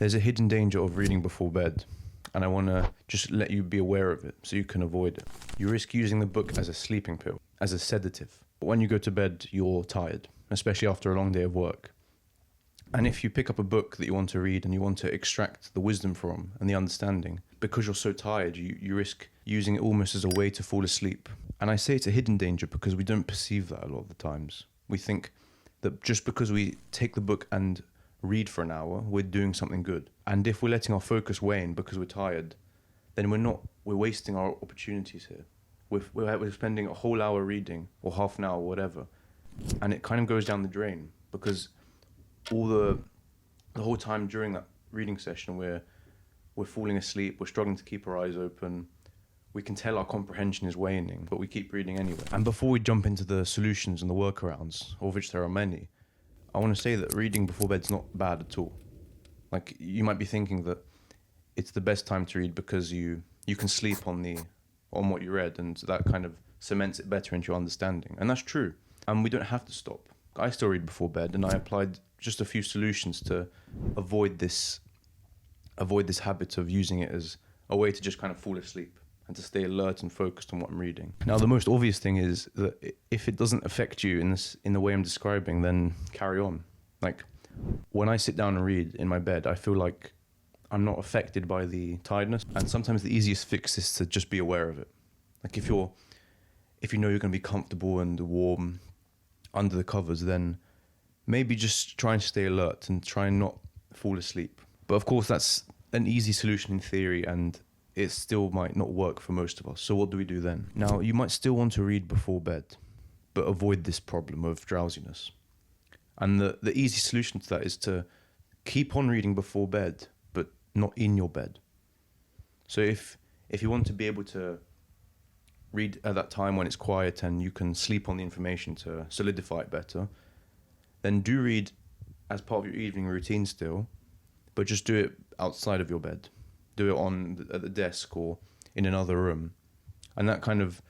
There's a hidden danger of reading before bed, and I want to just let you be aware of it so you can avoid it. You risk using the book as a sleeping pill, as a sedative. But when you go to bed, you're tired, especially after a long day of work. And if you pick up a book that you want to read and you want to extract the wisdom from and the understanding, because you're so tired, you risk using it almost as a way to fall asleep. And I say it's a hidden danger because we don't perceive that a lot of the times. We think that just because we take the book and read for an hour, we're doing something good. And if we're letting our focus wane because we're tired, then we're wasting our opportunities here. We're spending a whole hour reading, or half an hour, whatever, and it kind of goes down the drain because all the whole time during that reading session we're falling asleep, we're struggling to keep our eyes open, we can tell our comprehension is waning, but we keep reading anyway. And before we jump into the solutions and the workarounds, of which there are many, I want to say that reading before bed's not bad at all. Like, you might be thinking that it's the best time to read because you can sleep on what you read, and that kind of cements it better into your understanding. And that's true. And we don't have to stop. I still read before bed, and I applied just a few solutions to avoid this habit of using it as a way to just kind of fall asleep and to stay alert and focused on what I'm reading. Now, the most obvious thing is that if it doesn't affect you in the way I'm describing, then carry on. Like, when I sit down and read in my bed, I feel like I'm not affected by the tiredness. And sometimes the easiest fix is to just be aware of it. Like, if you know you're going to be comfortable and warm under the covers, then maybe just try and stay alert and try and not fall asleep. But of course, that's an easy solution in theory, and it still might not work for most of us. So what do we do then? Now, you might still want to read before bed, but avoid this problem of drowsiness. And the easy solution to that is to keep on reading before bed, but not in your bed. So if you want to be able to read at that time when it's quiet and you can sleep on the information to solidify it better, then do read as part of your evening routine still, but just do it outside of your bed. Do it at the desk or in another room. And that kind of,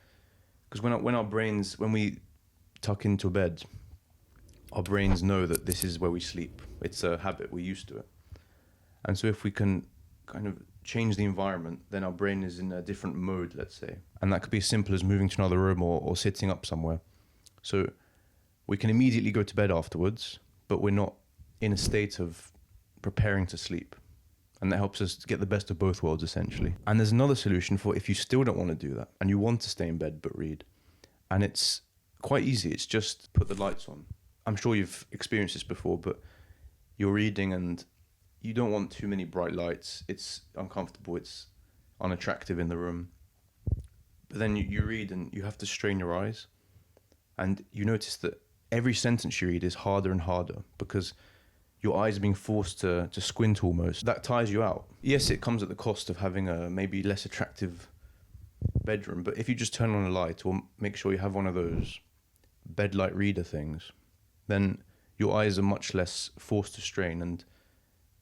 because when we tuck into bed, our brains know that this is where we sleep. It's a habit, we're used to it. And so if we can kind of change the environment, then our brain is in a different mode, let's say. And that could be as simple as moving to another room or sitting up somewhere. So we can immediately go to bed afterwards, but we're not in a state of preparing to sleep. And that helps us to get the best of both worlds, essentially. And there's another solution for if you still don't want to do that and you want to stay in bed but read. And it's quite easy. It's just put the lights on. I'm sure you've experienced this before, but you're reading and you don't want too many bright lights. It's uncomfortable. It's unattractive in the room. But then you read and you have to strain your eyes. And you notice that every sentence you read is harder and harder because your eyes are being forced to squint almost. That tires you out. Yes, it comes at the cost of having a maybe less attractive bedroom, but if you just turn on a light or make sure you have one of those bed light reader things, then your eyes are much less forced to strain and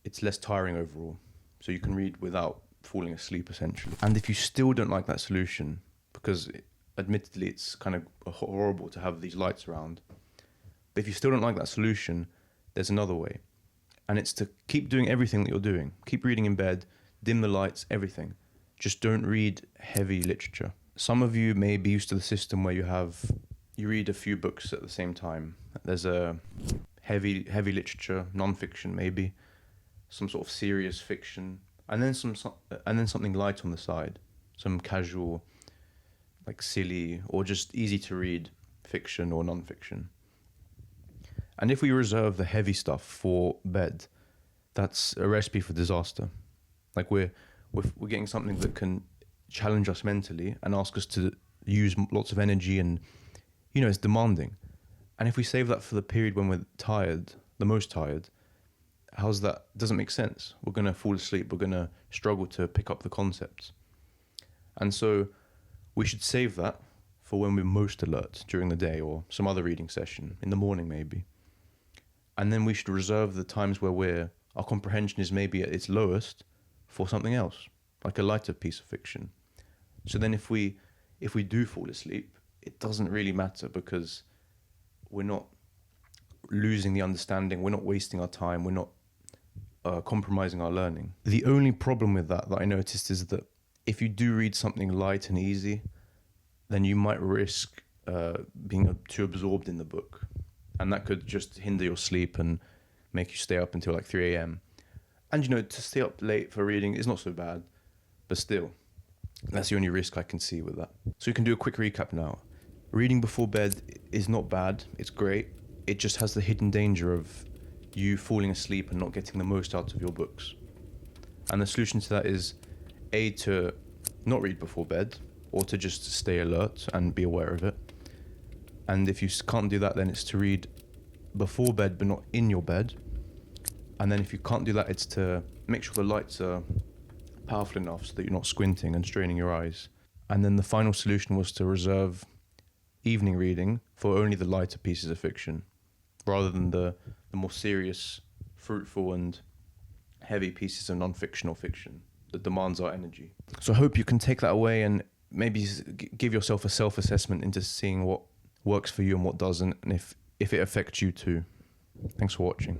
it's less tiring overall. So you can read without falling asleep, essentially. And if you still don't like that solution, because admittedly it's kind of horrible to have these lights around, but if you still don't like that solution, there's another way. And it's to keep doing everything that you're doing. Keep reading in bed, dim the lights, everything. Just don't read heavy literature. Some of you may be used to the system where you read a few books at the same time. There's a heavy literature, non-fiction maybe, some sort of serious fiction, and then something light on the side, some casual, like silly or just easy to read fiction or non-fiction. And if we reserve the heavy stuff for bed, that's a recipe for disaster. Like we're getting something that can challenge us mentally and ask us to use lots of energy, and it's demanding. And if we save that for the period when we're tired, the most tired, how's that? Doesn't make sense. We're going to fall asleep. We're going to struggle to pick up the concepts. And so we should save that for when we're most alert during the day or some other reading session, in the morning maybe. And then we should reserve the times where our comprehension is maybe at its lowest for something else, like a lighter piece of fiction. So then if we do fall asleep, it doesn't really matter because we're not losing the understanding, we're not wasting our time, we're not compromising our learning. The only problem with that I noticed is that if you do read something light and easy, then you might risk being too absorbed in the book. And that could just hinder your sleep and make you stay up until like 3 a.m. And, to stay up late for reading is not so bad, but still, that's the only risk I can see with that. So you can do a quick recap now. Reading before bed is not bad, it's great. It just has the hidden danger of you falling asleep and not getting the most out of your books. And the solution to that is A, to not read before bed, or to just stay alert and be aware of it. And if you can't do that, then it's to read before bed but not in your bed. And then if you can't do that, it's to make sure the lights are powerful enough so that you're not squinting and straining your eyes. And then the final solution was to reserve evening reading for only the lighter pieces of fiction, rather than the more serious, fruitful and heavy pieces of non-fiction or fiction that demands our energy. So I hope you can take that away and maybe give yourself a self-assessment into seeing what works for you and what doesn't, and if it affects you too. Thanks for watching.